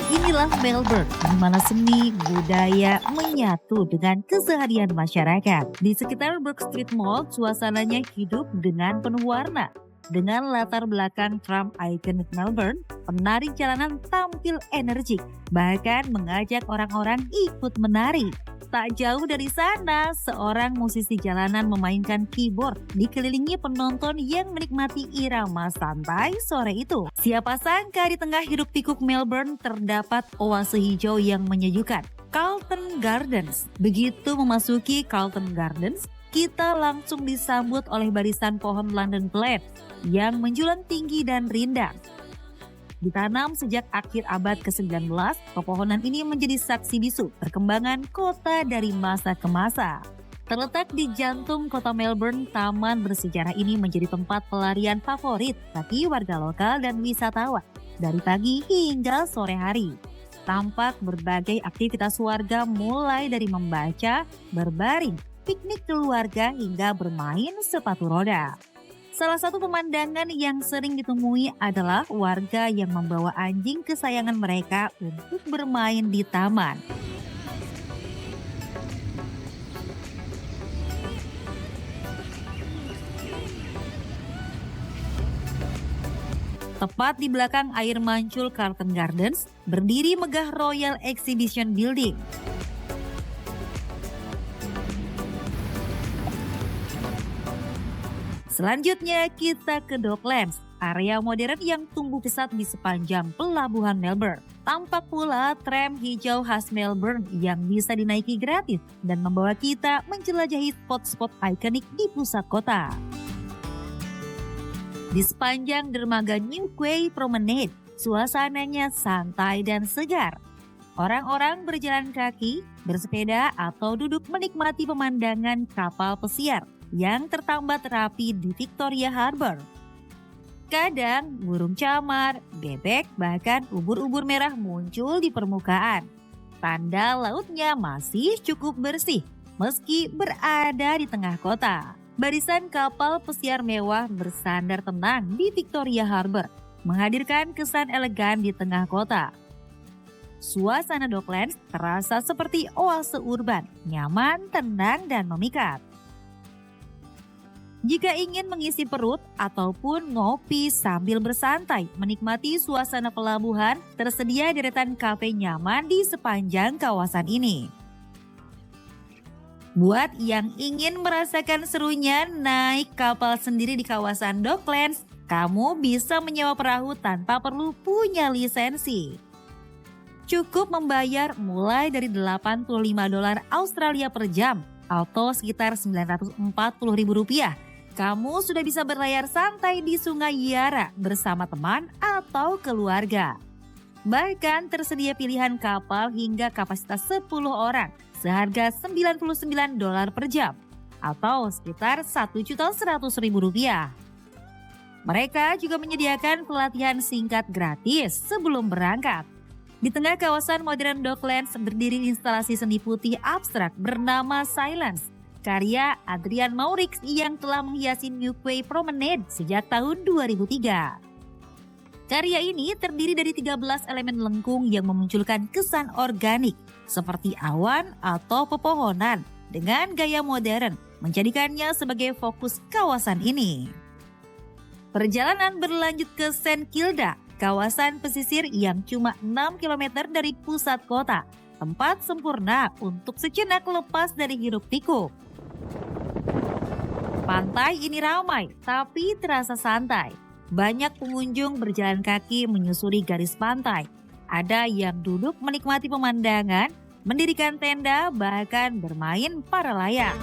Inilah Melbourne, di mana seni budaya menyatu dengan keseharian masyarakat. Di sekitar Bourke Street Mall, suasananya hidup dengan penuh warna. Dengan latar belakang tram ikonik Melbourne, penari jalanan tampil energik, bahkan mengajak orang-orang ikut menari. Tak jauh dari sana, seorang musisi jalanan memainkan keyboard dikelilingi penonton yang menikmati irama santai sore itu. Siapa sangka di tengah hiruk pikuk Melbourne terdapat oase hijau yang menyejukkan, Carlton Gardens. Begitu memasuki Carlton Gardens, kita langsung disambut oleh barisan pohon London Plane yang menjulang tinggi dan rindang. Ditanam sejak akhir abad ke-19, pepohonan ini menjadi saksi bisu perkembangan kota dari masa ke masa. Terletak di jantung kota Melbourne, taman bersejarah ini menjadi tempat pelarian favorit bagi warga lokal dan wisatawan dari pagi hingga sore hari. Tampak berbagai aktivitas warga mulai dari membaca, berbaring, piknik keluarga hingga bermain sepatu roda. Salah satu pemandangan yang sering ditemui adalah warga yang membawa anjing kesayangan mereka untuk bermain di taman. Tepat di belakang air mancur Carlton Gardens, berdiri megah Royal Exhibition Building. Selanjutnya kita ke Docklands, area modern yang tumbuh pesat di sepanjang pelabuhan Melbourne. Tampak pula tram hijau khas Melbourne yang bisa dinaiki gratis dan membawa kita menjelajahi spot-spot ikonik di pusat kota. Di sepanjang dermaga New Quay Promenade, suasananya santai dan segar. Orang-orang berjalan kaki, bersepeda atau duduk menikmati pemandangan kapal pesiar yang tertambat rapi di Victoria Harbour. Kadang burung camar, bebek, bahkan ubur-ubur merah muncul di permukaan. Tanda lautnya masih cukup bersih meski berada di tengah kota. Barisan kapal pesiar mewah bersandar tenang di Victoria Harbour, menghadirkan kesan elegan di tengah kota. Suasana Docklands terasa seperti oase urban, nyaman, tenang, dan memikat. Jika ingin mengisi perut ataupun ngopi sambil bersantai menikmati suasana pelabuhan, tersedia deretan kafe nyaman di sepanjang kawasan ini. Buat yang ingin merasakan serunya naik kapal sendiri di kawasan Docklands, kamu bisa menyewa perahu tanpa perlu punya lisensi. Cukup membayar mulai dari $85 Australia per jam atau sekitar Rp940.000. Kamu sudah bisa berlayar santai di Sungai Yarra bersama teman atau keluarga. Bahkan tersedia pilihan kapal hingga kapasitas 10 orang seharga $99 per jam atau sekitar Rp1.100.000. Mereka juga menyediakan pelatihan singkat gratis sebelum berangkat. Di tengah kawasan modern Docklands berdiri instalasi seni putih abstrak bernama Silence, karya Adrian Maurix yang telah menghiasi New Quay Promenade sejak tahun 2003. Karya ini terdiri dari 13 elemen lengkung yang memunculkan kesan organik seperti awan atau pepohonan dengan gaya modern, menjadikannya sebagai fokus kawasan ini. Perjalanan berlanjut ke St Kilda, kawasan pesisir yang cuma 6 km dari pusat kota, tempat sempurna untuk sejenak lepas dari hiruk pikuk. Pantai ini ramai, tapi terasa santai. Banyak pengunjung berjalan kaki menyusuri garis pantai. Ada yang duduk menikmati pemandangan, mendirikan tenda, bahkan bermain para layang.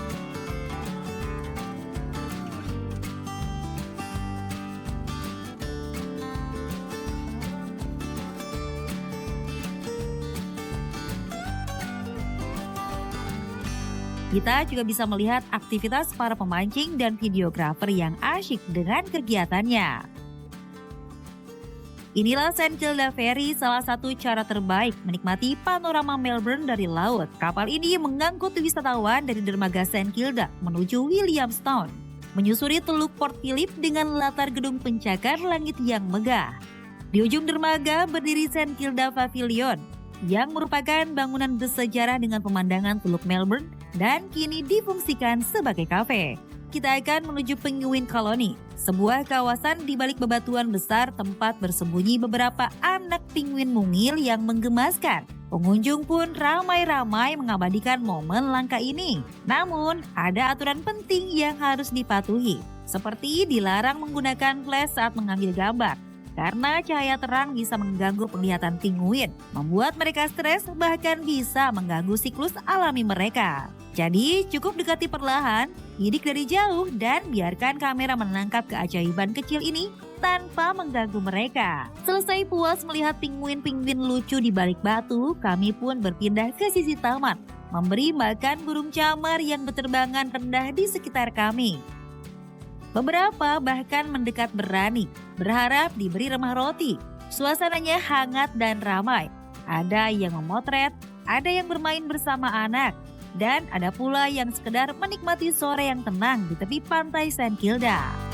Kita juga bisa melihat aktivitas para pemancing dan videografer yang asyik dengan kegiatannya. Inilah St Kilda Ferry, salah satu cara terbaik menikmati panorama Melbourne dari laut. Kapal ini mengangkut wisatawan dari dermaga St Kilda menuju Williamstown, menyusuri Teluk Port Phillip dengan latar gedung pencakar langit yang megah. Di ujung dermaga berdiri St Kilda Pavilion yang merupakan bangunan bersejarah dengan pemandangan Teluk Melbourne dan kini difungsikan sebagai kafe. Kita akan menuju Penguin Colony, sebuah kawasan di balik bebatuan besar tempat bersembunyi beberapa anak penguin mungil yang menggemaskan. Pengunjung pun ramai-ramai mengabadikan momen langka ini. Namun, ada aturan penting yang harus dipatuhi, seperti dilarang menggunakan flash saat mengambil gambar. Karena cahaya terang bisa mengganggu penglihatan penguin, membuat mereka stres bahkan bisa mengganggu siklus alami mereka. Jadi cukup dekati perlahan, bidik dari jauh dan biarkan kamera menangkap keajaiban kecil ini tanpa mengganggu mereka. Selesai puas melihat penguin-penguin lucu di balik batu, kami pun berpindah ke sisi taman, memberi makan burung camar yang berterbangan rendah di sekitar kami. Beberapa bahkan mendekat berani, berharap diberi remah roti. Suasananya hangat dan ramai. Ada yang memotret, ada yang bermain bersama anak, dan ada pula yang sekedar menikmati sore yang tenang di tepi pantai St Kilda.